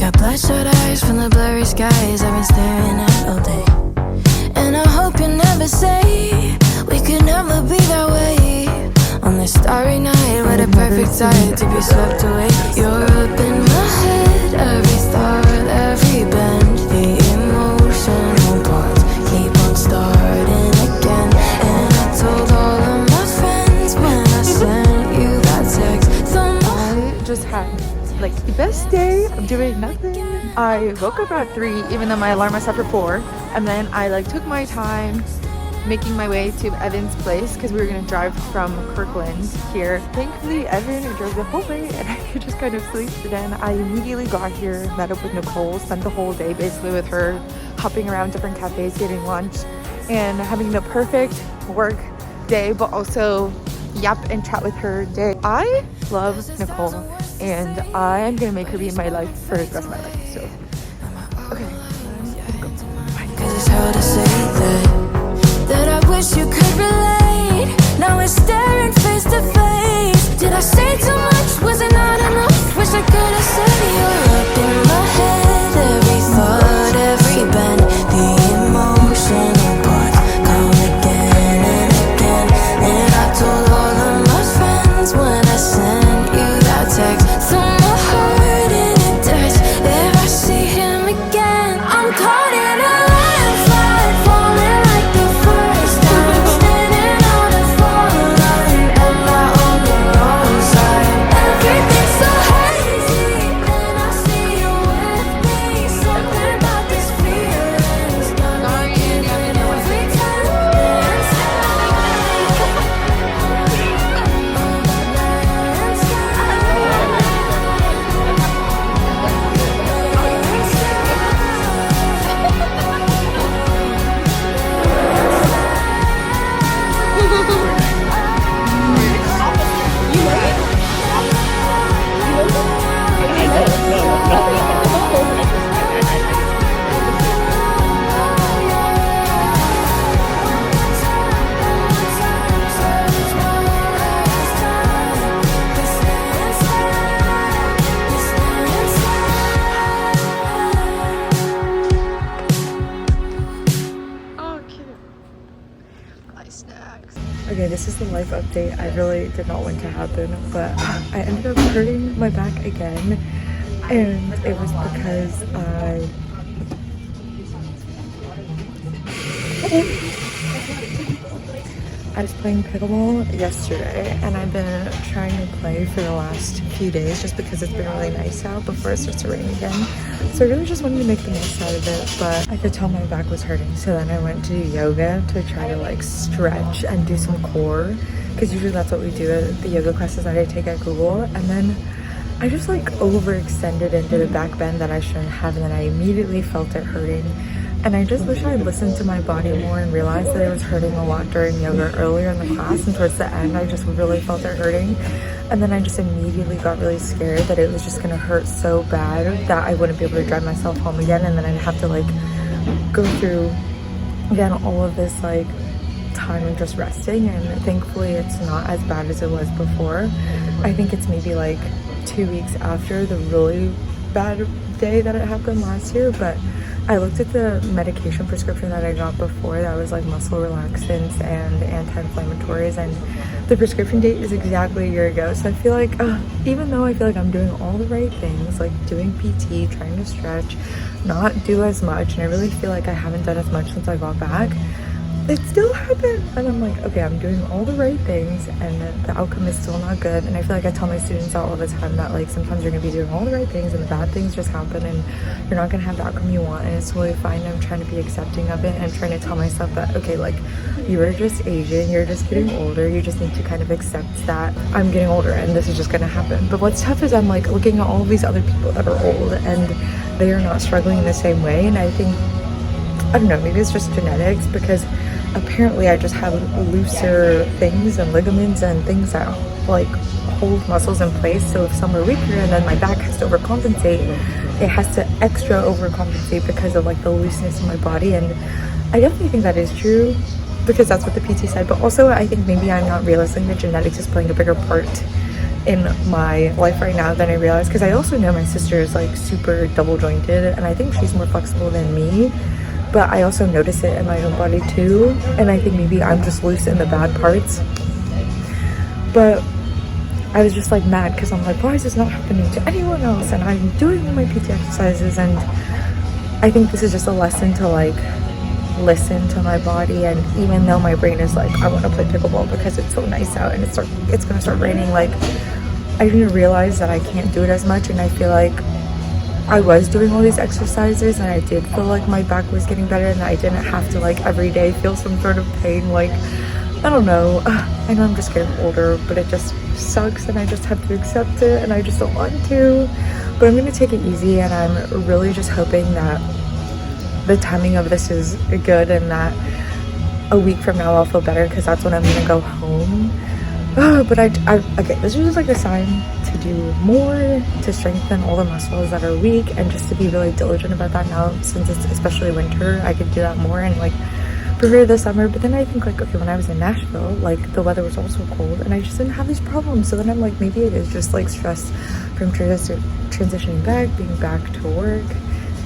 got bloodshot eyes from the blurry skies I've been staring at all day. And I hope you never say we could never be that way. On this starry night, what a perfect sight to be swept away. You're up in my head, every thought, every bend. The emotional parts keep on starting again. And I told all of my friends when I sent you that text. I just had like the best day of doing nothing. I woke up at 3 even though my alarm was set for 4, and then I like took my time making my way to Evan's place because we were gonna drive from Kirkland here. Thankfully Evan drove the whole way and I could just kind of sleep. Then I immediately got here, met up with Nicole, spent the whole day basically with her, hopping around different cafes, getting lunch, and having the perfect work day, but also yap and chat with her day. I love Nicole and I am gonna make her be in my life for the rest of my life. So, okay. Cause it's hard to say that I wish you could relate. Now we're staring face to face. Did I say too much? Was it not enough? Wish I could have said you're up in my head. Every thought, every bend, the emotional parts come again and again. And I told all of my friends when I sent you that text. Throw my heart in a dirt. If I see him again, I'm caught in a landslide, falling like the first time. Standing on a fault line, and my only wrong side. Everything's so hazy, and I see you with me. Something about this feeling is not giving every time. Okay, this is the life update. I really did not want to happen, but I ended up hurting my back again, and it was because I was playing pickleball yesterday, and I've been trying to play for the last few days just because it's been really nice out before it starts to rain again. So I really just wanted to make the most out of it, but I could tell my back was hurting. So then I went to do yoga to try to like stretch and do some core, because usually that's what we do at the yoga classes that I take at Google. And then I just like overextended and did a back bend that I shouldn't have, and then I immediately felt it hurting. And I just wish I had listened to my body more and realized that it was hurting a lot during yoga earlier in the class, and towards the end I just really felt it hurting. And then I just immediately got really scared that it was just gonna hurt so bad that I wouldn't be able to drive myself home again, and then I'd have to like go through again all of this like time of just resting. And thankfully it's not as bad as it was before. I think it's maybe like 2 weeks after the really bad day that it happened last year, but I looked at the medication prescription that I got before that was like muscle relaxants and anti-inflammatories, and the prescription date is exactly a year ago. So I feel like even though I feel like I'm doing all the right things, like doing PT, trying to stretch, not do as much, and I really feel like I haven't done as much since I got back, it still happened. And I'm like, okay, I'm doing all the right things and the outcome is still not good. And I feel like I tell my students all the time that like sometimes you're gonna be doing all the right things and the bad things just happen and you're not gonna have the outcome you want, and it's totally fine. I'm trying to be accepting of it and I'm trying to tell myself that, okay, like you are just aging, you're just getting older, you just need to kind of accept that I'm getting older and this is just gonna happen. But what's tough is I'm like looking at all of these other people that are old and they are not struggling in the same way. And I think, I don't know, maybe it's just genetics, because apparently I just have looser things and ligaments and things that like hold muscles in place. So if some are weaker and then my back has to overcompensate, it has to extra overcompensate because of like the looseness in my body. And I definitely think that is true because that's what the PT said, but also I think maybe I'm not realizing that genetics is playing a bigger part in my life right now than I realized, because I also know my sister is like super double jointed and I think she's more flexible than me, but I also notice it in my own body too, and I think maybe I'm just loose in the bad parts. But I was just like mad because I'm like, why is this not happening to anyone else? And I'm doing my PT exercises, and I think this is just a lesson to like listen to my body. And even though my brain is like, I want to play pickleball because it's so nice out and it's gonna start raining, like I didn't realize that I can't do it as much. And I feel like I was doing all these exercises and I did feel like my back was getting better, and I didn't have to like every day feel some sort of pain. Like, I don't know, I know I'm just getting older, but it just sucks and I just have to accept it, and I just don't want to. But I'm gonna take it easy, and I'm really just hoping that the timing of this is good and that a week from now I'll feel better, because that's when I'm gonna go home. But okay, this is just like a sign to do more, to strengthen all the muscles that are weak, and just to be really diligent about that now, since it's especially winter. I could do that more and like prepare this summer. But then I think like, okay, when I was in Nashville, like the weather was also cold and I just didn't have these problems. So then I'm like, maybe it is just like stress from transitioning back, being back to work.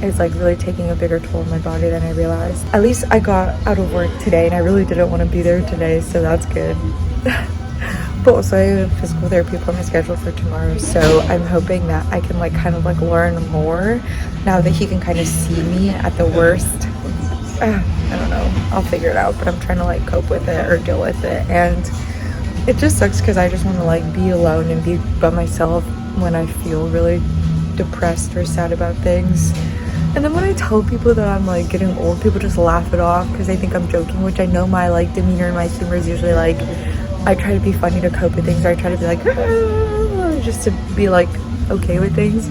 It's like really taking a bigger toll on my body than I realized. At least I got out of work today and I really didn't want to be there today, so that's good. But also I have a physical therapy appointment scheduled for tomorrow, so I'm hoping that I can like kind of like learn more now that he can kind of see me at the worst. I don't know, I'll figure it out, but I'm trying to like cope with it or deal with it. And it just sucks because I just want to like be alone and be by myself when I feel really depressed or sad about things. And then when I tell people that I'm like getting old, people just laugh it off because they think I'm joking, which I know my like demeanor and my humor is usually like, I try to be funny to cope with things, or I try to be like, just to be like okay with things.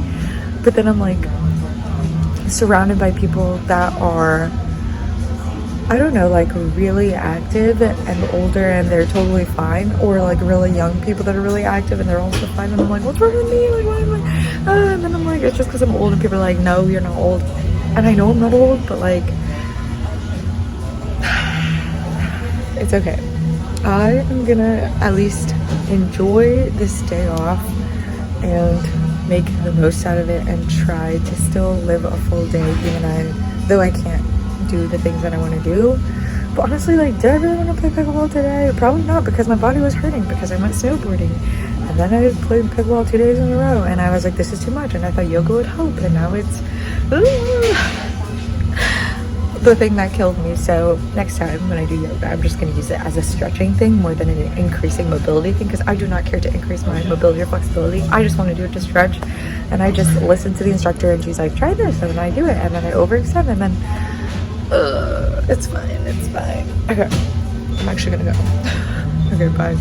But then I'm like surrounded by people that are, I don't know, like really active and older and they're totally fine, or like really young people that are really active and they're also fine, and I'm like, what's wrong with me? Like, why am I? And then I'm like, it's just because I'm old, and people are like, no, you're not old. And I know I'm not old, but like, it's okay. I am gonna at least enjoy this day off and make the most out of it and try to still live a full day, even though I can't do the things that I want to do. But honestly, like, did I really want to play pickleball today? Probably not, because my body was hurting because I went snowboarding, and then I played pickleball 2 days in a row, and I was like, this is too much, and I thought yoga would help, and now it's the thing that killed me. So next time when I do yoga, I'm just going to use it as a stretching thing more than an increasing mobility thing, because I do not care to increase my mobility or flexibility. I just want to do it to stretch, and I just listen to the instructor and she's like, try this, and then I do it, and then I overextend, and then it's fine. Okay, I'm actually gonna go. Okay, bye.